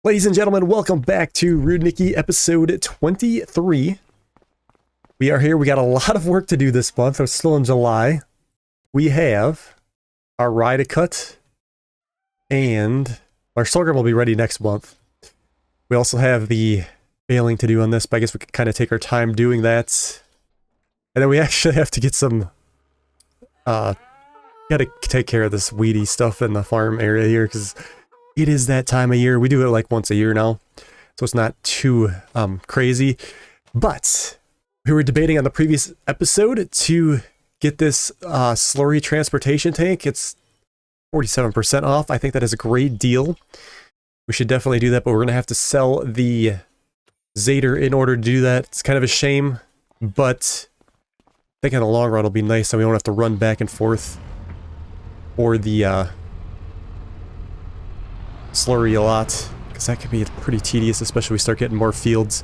Ladies and gentlemen, welcome back to Rudniki episode 23. We are here. We got a lot of work to do this month. We're still in July. We have our rye to cut, and our sorghum will be ready next month. We also have the baling to do on this, but I guess we could kind of take our time doing that. And then we actually have to get some, gotta take care of this weedy stuff in the farm area here, because it is that time of year. We do it like once a year now, so it's not too crazy. But we were debating on the previous episode to get this slurry transportation tank. It's 47% off. I think that is a great deal. We should definitely do that, but we're going to have to sell the ZETOR in order to do that. It's kind of a shame, but I think in the long run it'll be nice, so we don't have to run back and forth for the slurry a lot, because that can be pretty tedious, especially when we start getting more fields.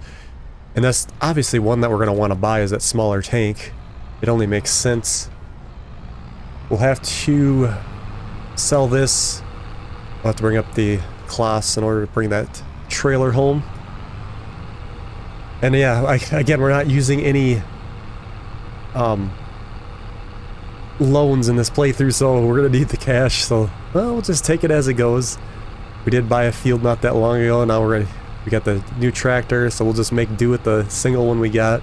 And that's obviously one that we're going to want to buy, is that smaller tank. It only makes sense. We'll have to sell this. We'll have to bring up the class in order to bring that trailer home. And yeah, again, we're not using any loans in this playthrough, so we're going to need the cash. So, well, we'll just take it as it goes. We did buy a field not that long ago, and now we got the new tractor, so we'll just make do with the single one we got.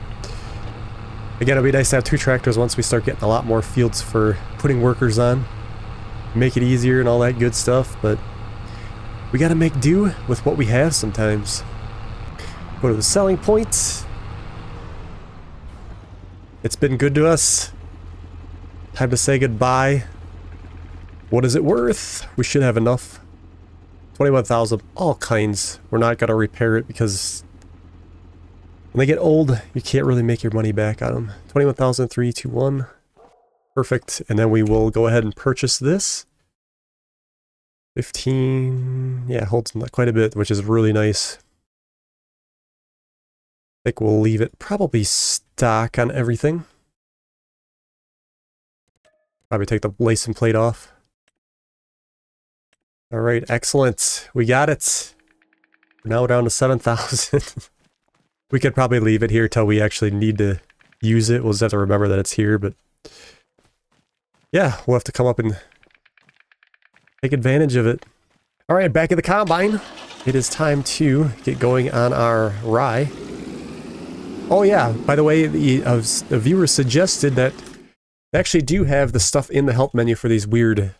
Again, it'll be nice to have two tractors once we start getting a lot more fields for putting workers on. Make it easier and all that good stuff, but we gotta make do with what we have sometimes. Go to the selling point. It's been good to us. Time to say goodbye. What is it worth? We should have enough. 21,000, all kinds. We're not gonna repair it because when they get old, you can't really make your money back on them. 21,321. Perfect. And then we will go ahead and purchase this. 15. Yeah, holds quite a bit, which is really nice. I think we'll leave it probably stock on everything. Probably take the lace and plate off. Alright, excellent. We got it. We're now down to 7,000. We could probably leave it here till we actually need to use it. We'll just have to remember that it's here, but yeah, we'll have to come up and take advantage of it. Alright, back at the combine. It is time to get going on our rye. Oh yeah, by the way, the viewer suggested that they actually do have the stuff in the help menu for these weird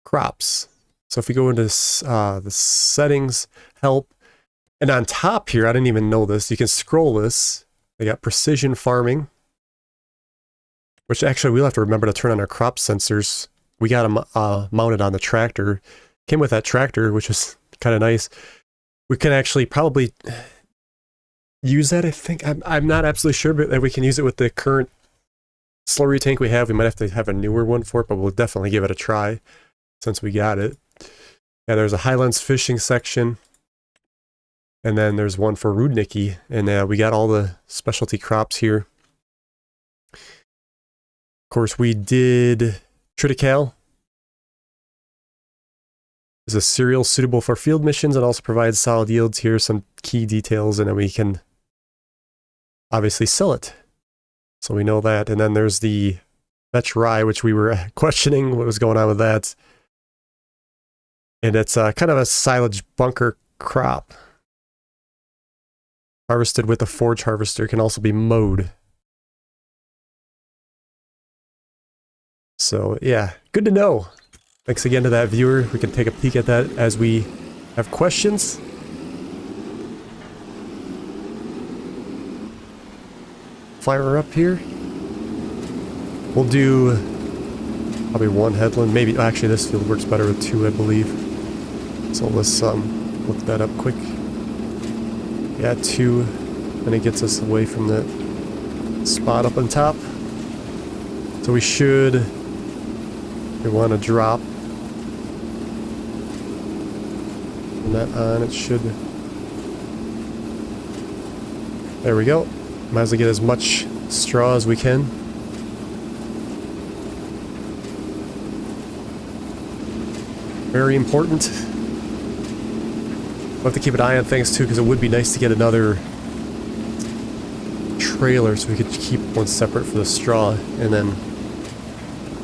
crops. So if we go into the settings, help, and on top here, I didn't even know this, you can scroll this. They got precision farming, which actually we'll have to remember to turn on our crop sensors. We got them mounted on the tractor. Came with that tractor, which is kind of nice. We can actually probably use that, I think. I'm not absolutely sure, but we can use it with the current slurry tank we have. We might have to have a newer one for it, but we'll definitely give it a try since we got it. Yeah, there's a Highlands fishing section, and then there's one for Rudniki, and we got all the specialty crops here. Of course, we did Triticale. Is a cereal suitable for field missions and also provides solid yields. Here are some key details, and then we can obviously sell it. So we know that. And then there's the Vetch Rye, which we were questioning what was going on with that. And it's kind of a silage bunker crop. Harvested with a forage harvester, can also be mowed. So yeah, good to know. Thanks again to that viewer. We can take a peek at that as we have questions. Fire her up here. We'll do probably one headland. Maybe, actually this field works better with two, I believe. So let's look that up quick. Yeah, 2, and it gets us away from that spot up on top. So we want to drop that on. It should. There we go. Might as well get as much straw as we can. Very important. We'll have to keep an eye on things too, because it would be nice to get another trailer so we could keep one separate for the straw, and then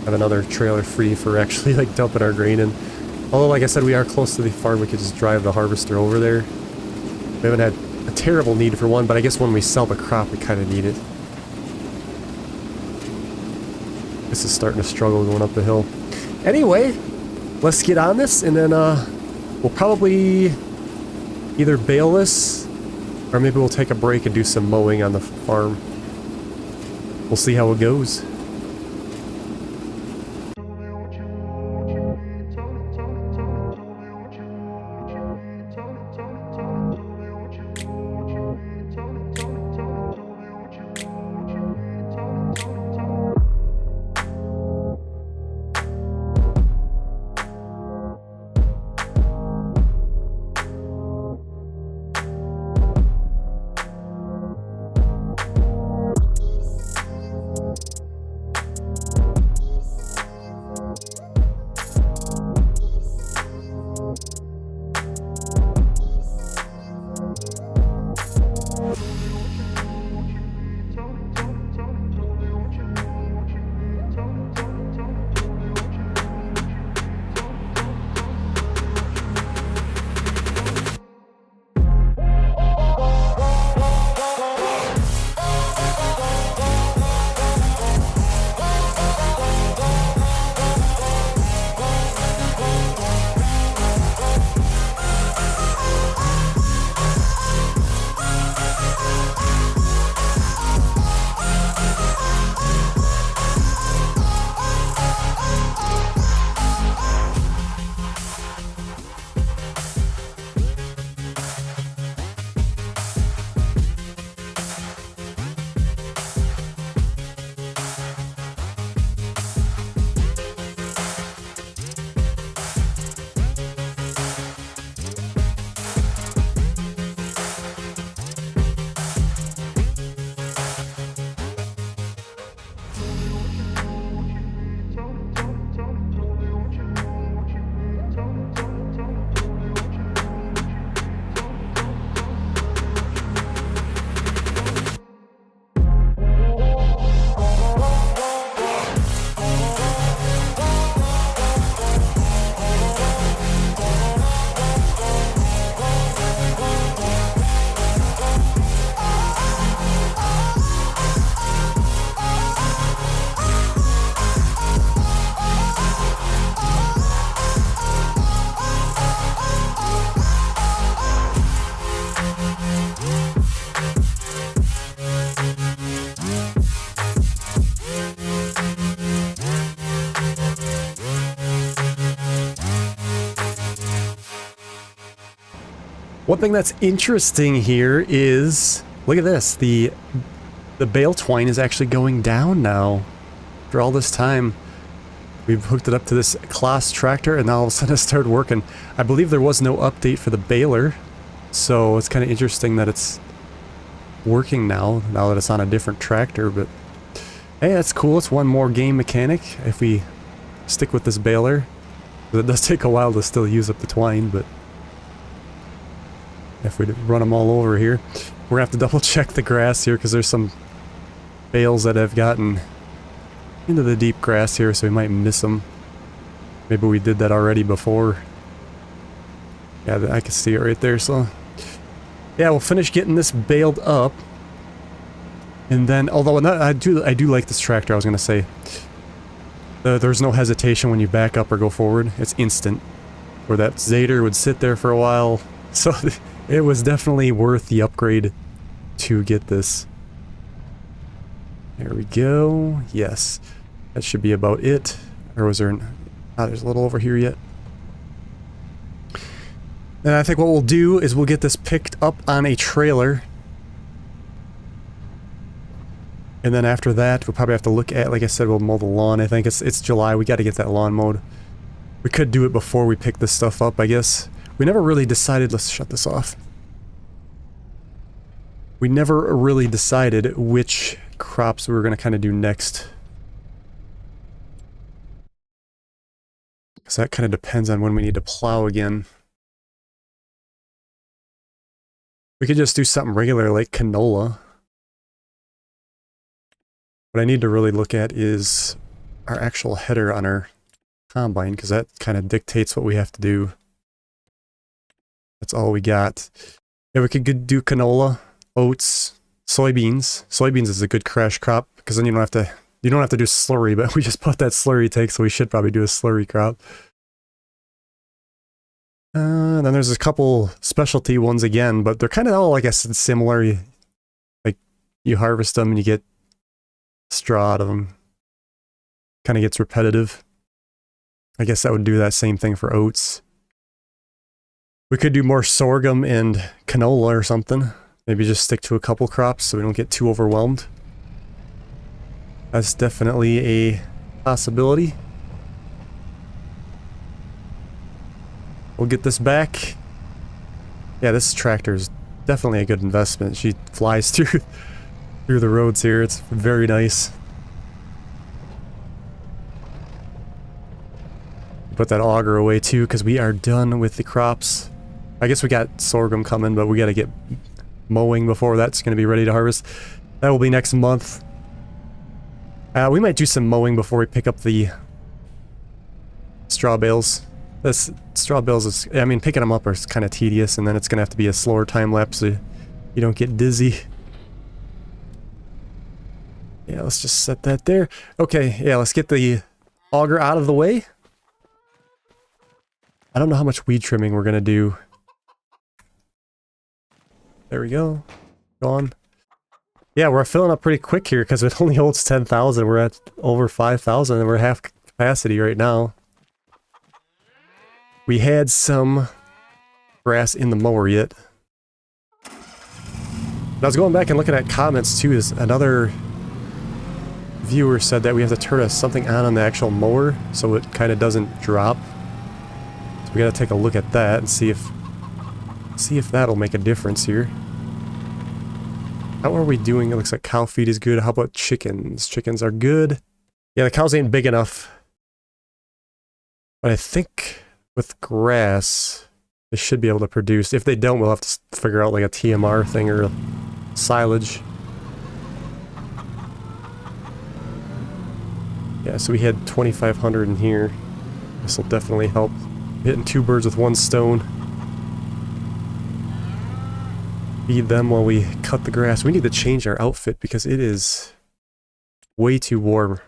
have another trailer free for actually like dumping our grain in. Although, like I said, we are close to the farm, we could just drive the harvester over there. We haven't had a terrible need for one, but I guess when we sell the crop, we kind of need it. This is starting to struggle going up the hill. Anyway, let's get on this, and then we'll probably either bale this, or maybe we'll take a break and do some mowing on the farm. We'll see how it goes. One thing that's interesting here is, look at this, the bale twine is actually going down now. After all this time, we've hooked it up to this class tractor, and now all of a sudden it started working. I believe there was no update for the baler, so it's kind of interesting that it's working now that it's on a different tractor. But hey, that's cool. It's one more game mechanic if we stick with this baler. It does take a while to still use up the twine, but if we run them all over here, we're gonna have to double check the grass here, because there's some bales that have gotten into the deep grass here, so we might miss them. Maybe we did that already before. Yeah, I can see it right there. So yeah, we'll finish getting this baled up, and then, although I do like this tractor, I was gonna say, there's no hesitation when you back up or go forward. It's instant. Where that ZETOR would sit there for a while. So it was definitely worth the upgrade to get this. There we go. Yes. That should be about it. Or was there there's a little over here yet. And I think what we'll do is we'll get this picked up on a trailer. And then after that, we'll probably have to look at, like I said, we'll mow the lawn. I think it's July. We got to get that lawn mowed. We could do it before we pick this stuff up, I guess. We never really decided, let's shut this off. We never really decided which crops we were going to kind of do next. Because that kind of depends on when we need to plow again. We could just do something regular like canola. What I need to really look at is our actual header on our combine, because that kind of dictates what we have to do. That's all we got. Yeah, we could do canola, oats, soybeans. Soybeans is a good crash crop because then you don't have to do slurry, but we just put that slurry take, so we should probably do a slurry crop. Then there's a couple specialty ones again, but they're kind of all, I guess, similar. Like, you harvest them and you get straw out of them. Kind of gets repetitive. I guess that would do that same thing for oats. We could do more sorghum and canola or something. Maybe just stick to a couple crops so we don't get too overwhelmed. That's definitely a possibility. We'll get this back. Yeah, this tractor is definitely a good investment. She flies through the roads here. It's very nice. Put that auger away too, because we are done with the crops. I guess we got sorghum coming, but we got to get mowing before that's going to be ready to harvest. That will be next month. We might do some mowing before we pick up the straw bales. This straw bales is, I mean, picking them up is kind of tedious, and then it's going to have to be a slower time lapse so you don't get dizzy. Yeah, let's just set that there. Okay, yeah, let's get the auger out of the way. I don't know how much weed trimming we're going to do. There we go. Gone. Yeah, we're filling up pretty quick here because it only holds 10,000. We're at over 5,000 and we're half capacity right now. We had some grass in the mower yet. And I was going back and looking at comments too. Another viewer said that we have to turn something on the actual mower so it kind of doesn't drop. So we got to take a look at that and see if that'll make a difference here. How are we doing? It looks like cow feed is good. How about chickens? Chickens are good. Yeah, the cows ain't big enough. But I think with grass, they should be able to produce. If they don't, we'll have to figure out like a TMR thing or silage. Yeah, so we had 2,500 in here. This will definitely help. Hitting two birds with one stone. Feed them while we cut the grass. We need to change our outfit because it is way too warm.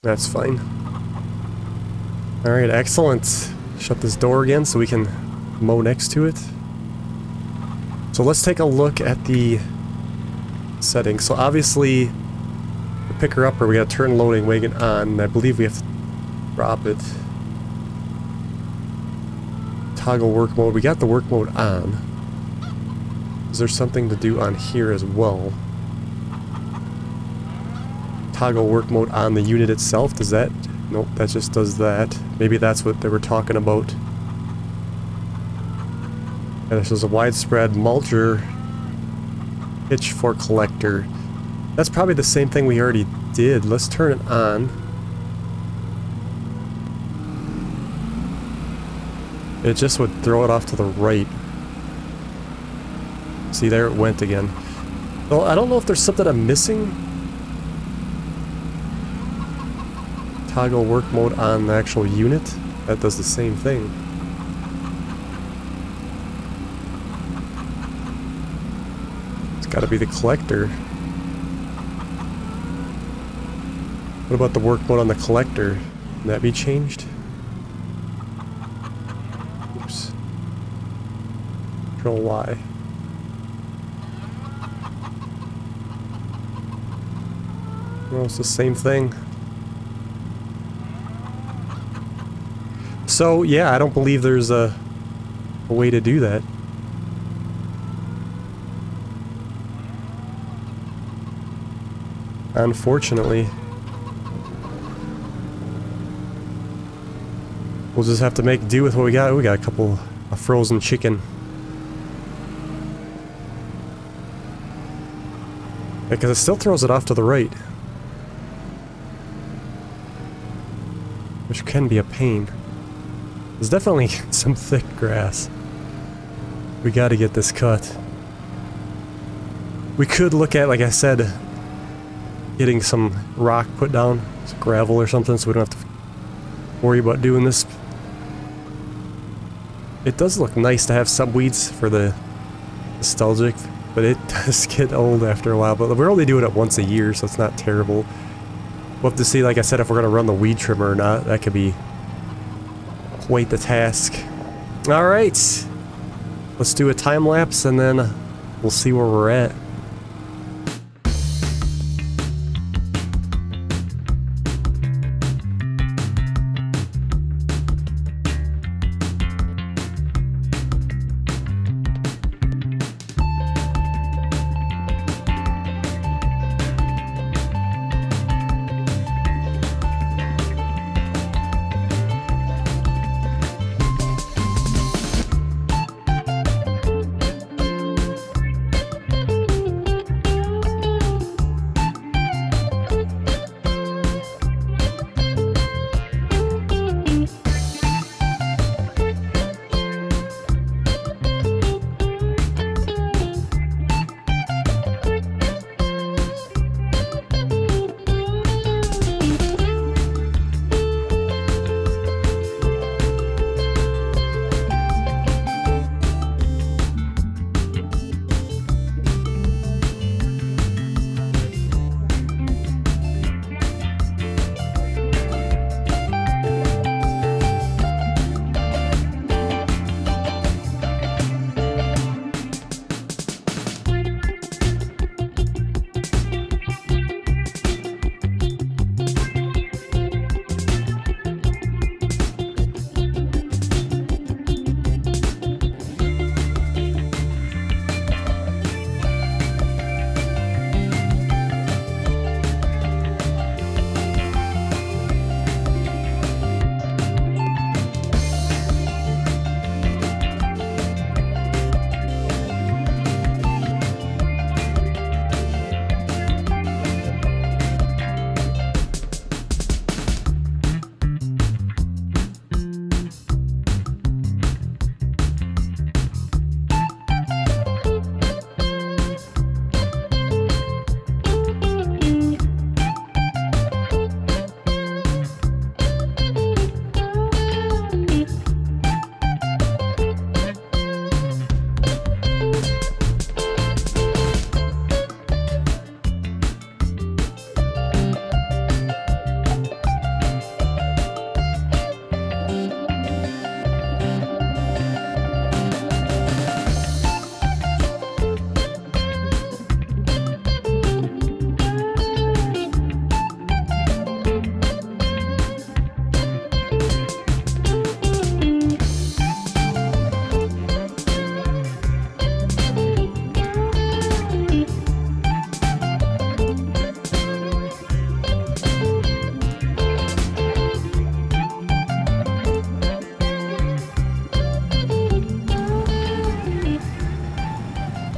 That's fine. Alright, excellent. Shut this door again so we can mow next to it. So let's take a look at the settings. So obviously, to pick her up, or we gotta turn loading wagon on, and I believe we have to drop it. Toggle work mode. We got the work mode on. Is there something to do on here as well? Toggle work mode on the unit itself. Does that? Nope, that just does that. Maybe that's what they were talking about. Yeah, this is a widespread mulcher pitchfork collector. That's probably the same thing we already did. Let's turn it on. It just would throw it off to the right. See, there it went again. Well, I don't know if there's something I'm missing. Toggle work mode on the actual unit. That does the same thing. It's gotta be the collector. What about the work mode on the collector? Can that be changed? Oops. Control Y. No, it's the same thing. So, yeah, I don't believe there's a way to do that. Unfortunately. We'll just have to make do with what we got. We got a couple of frozen chicken. Because it still throws it off to the right. Which can be a pain. There's definitely some thick grass. We gotta get this cut. We could look at, like I said, getting some rock put down, some gravel or something, so we don't have to worry about doing this. It does look nice to have some weeds for the nostalgic, but it does get old after a while. But we're only doing it once a year, so it's not terrible. We'll have to see, like I said, if we're going to run the weed trimmer or not. That could be quite the task. Alright, let's do a time lapse and then we'll see where we're at.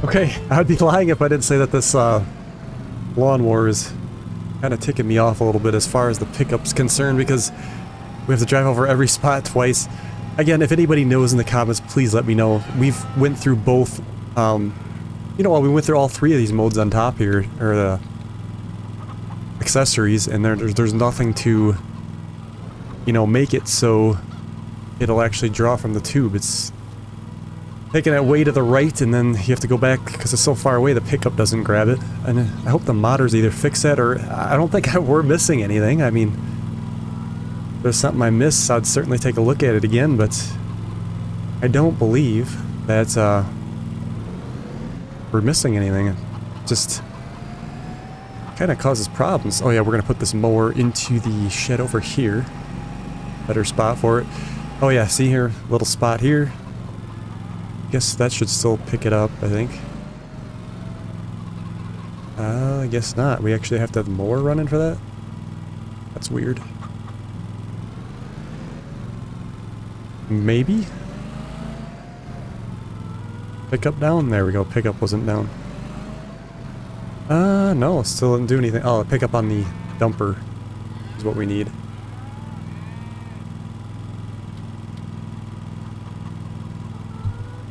Okay, I'd be lying if I didn't say that this lawnmower is kind of ticking me off a little bit as far as the pickup's concerned, because we have to drive over every spot twice. Again, if anybody knows in the comments, please let me know. We've went through both, you know, we went through all three of these modes on top here, or the accessories, and there's nothing to, you know, make it so it'll actually draw from the tube. It's taking it way to the right, and then you have to go back because it's so far away the pickup doesn't grab it. And I hope the modders either fix that, or I don't think we're missing anything. I mean, if there's something I miss, I'd certainly take a look at it again, but I don't believe that we're missing anything. It just kind of causes problems. Oh yeah, we're gonna put this mower into the shed over here. Better spot for it. Oh yeah, see here, little spot here. Guess that should still pick it up, I think. I guess not. We actually have to have the mower running for that? That's weird. Maybe? Pickup down? There we go. Pickup wasn't down. No, it still didn't do anything. Oh, pickup on the dumper is what we need.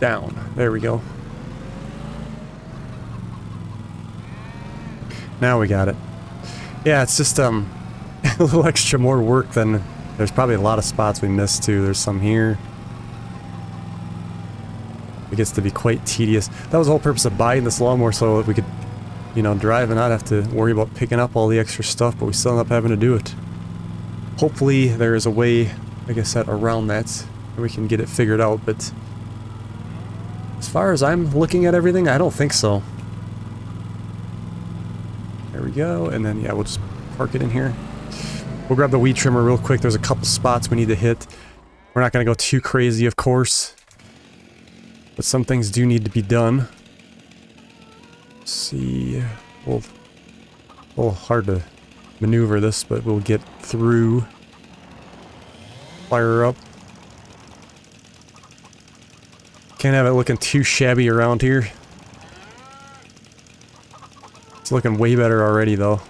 down. There we go. Now we got it. Yeah, it's just a little extra more work than... There's probably a lot of spots we missed too. There's some here. It gets to be quite tedious. That was the whole purpose of buying this lawnmower, so that we could, you know, drive and not have to worry about picking up all the extra stuff, but we still end up having to do it. Hopefully there is a way, like I said, around that, and we can get it figured out, but as far as I'm looking at everything, I don't think so. There we go, and then yeah, we'll just park it in here. We'll grab the weed trimmer real quick. There's a couple spots we need to hit. We're not going to go too crazy, of course, but some things do need to be done. Let's see, well, a little hard to maneuver this, but we'll get through. Fire up. Can't have it looking too shabby around here. It's looking way better already, though.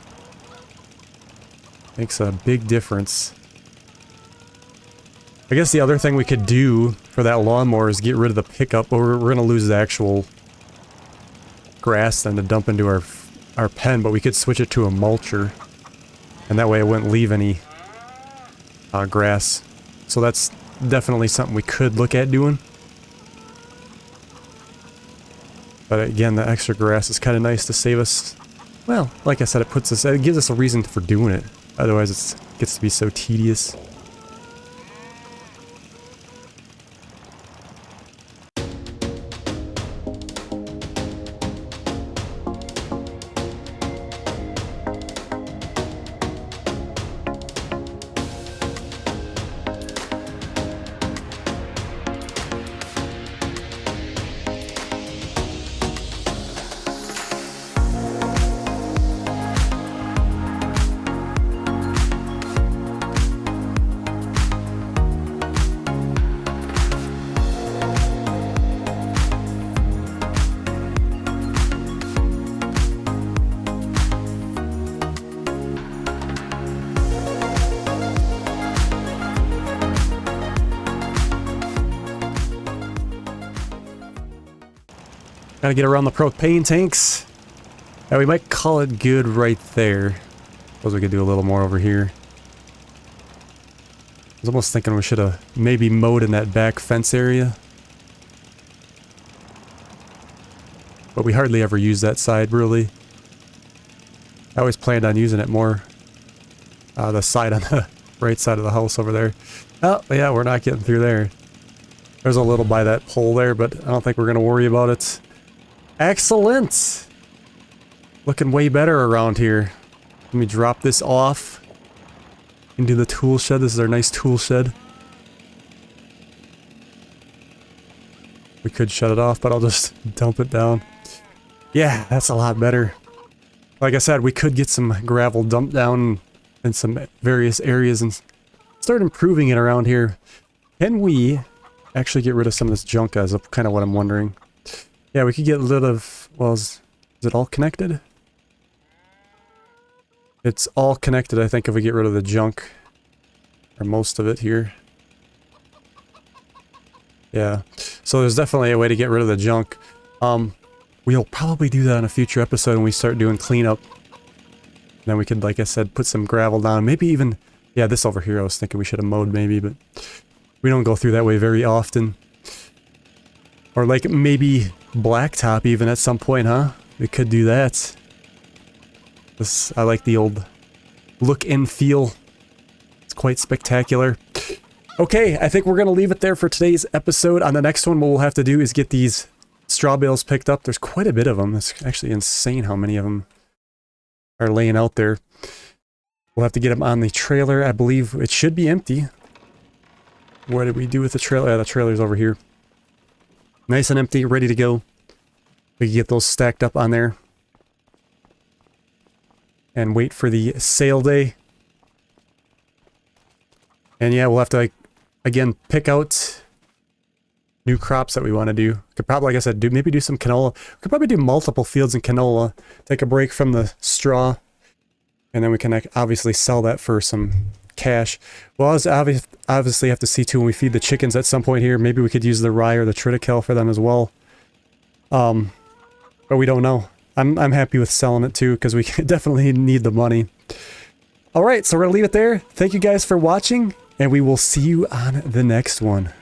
Makes a big difference. I guess the other thing we could do for that lawnmower is get rid of the pickup, but we're going to lose the actual grass then to dump into our pen, but we could switch it to a mulcher, and that way it wouldn't leave any grass. So that's definitely something we could look at doing. But again, the extra grass is kind of nice to save us. Well, like I said, it gives us a reason for doing it. Otherwise, it gets to be so tedious. Gotta get around the propane tanks. Yeah, we might call it good right there. Suppose we could do a little more over here. I was almost thinking we should have maybe mowed in that back fence area. But we hardly ever use that side, really. I always planned on using it more. The side on the right side of the house over there. Oh, yeah, we're not getting through there. There's a little by that pole there, but I don't think we're going to worry about it. Excellent! Looking way better around here. Let me drop this off into the tool shed. This is our nice tool shed. We could shut it off, but I'll just dump it down. Yeah, that's a lot better. Like I said, we could get some gravel dumped down in some various areas and start improving it around here. Can we actually get rid of some of this junk, as kind of what I'm wondering? Yeah, we could get rid of... Well, is it all connected? It's all connected, I think, if we get rid of the junk. Or most of it here. Yeah. So there's definitely a way to get rid of the junk. We'll probably do that on a future episode when we start doing cleanup. And then we could, like I said, put some gravel down. Maybe even... Yeah, this over here I was thinking we should have mowed maybe, but... We don't go through that way very often. Or like maybe blacktop even at some point, huh? We could do that. I like the old look and feel. It's quite spectacular. Okay, I think we're going to leave it there for today's episode. On the next one, what we'll have to do is get these straw bales picked up. There's quite a bit of them. It's actually insane how many of them are laying out there. We'll have to get them on the trailer. I believe it should be empty. What did we do with the trailer? Yeah, the trailer's over here. Nice and empty, ready to go. We can get those stacked up on there. And wait for the sale day. And yeah, we'll have to, like, again, pick out new crops that we want to do. Could probably, like I said, maybe do some canola. We could probably do multiple fields in canola. Take a break from the straw. And then we can obviously sell that for some cash. Well, as obviously have to see too when we feed the chickens at some point here. Maybe we could use the rye or the triticale for them as well. But we don't know. I'm happy with selling it too because we definitely need the money. All right, so we're gonna leave it there. Thank you guys for watching, and we will see you on the next one.